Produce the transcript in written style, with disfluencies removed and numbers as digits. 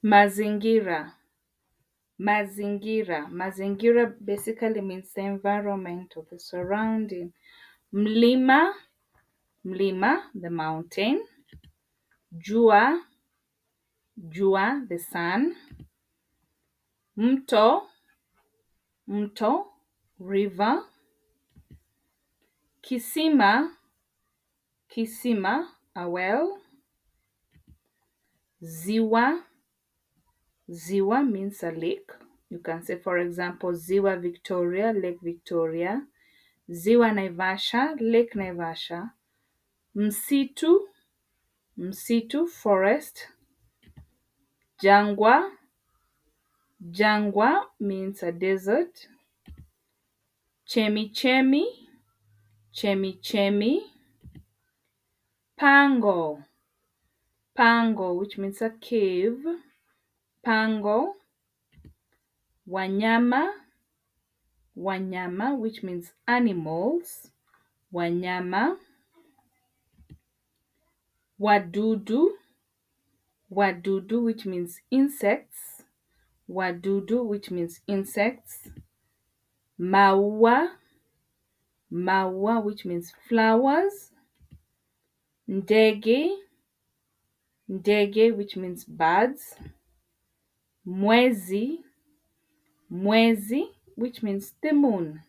Mazingira. Mazingira. Mazingira basically means the environment or the surrounding. Mlima. Mlima, the mountain. Jua. Jua, the sun. Mto. Mto, river. Kisima. Kisima, a well. Ziwa. Ziwa means a lake. You can say, for example, Ziwa Victoria, Lake Victoria. Ziwa Naivasha, Lake Naivasha. Msitu. Msitu, forest. Jangwa. Jangwa means a desert. Chemichemi. Chemichemi. Pango. Pango, which means a cave. Pango. Wanyama. Wanyama, which means animals. Wanyama. Wadudu. Wadudu, which means insects. Wadudu, which means insects. Maua. Maua, which means flowers. Ndege. Ndege, which means birds. Mwezi. Mwezi, which means the moon.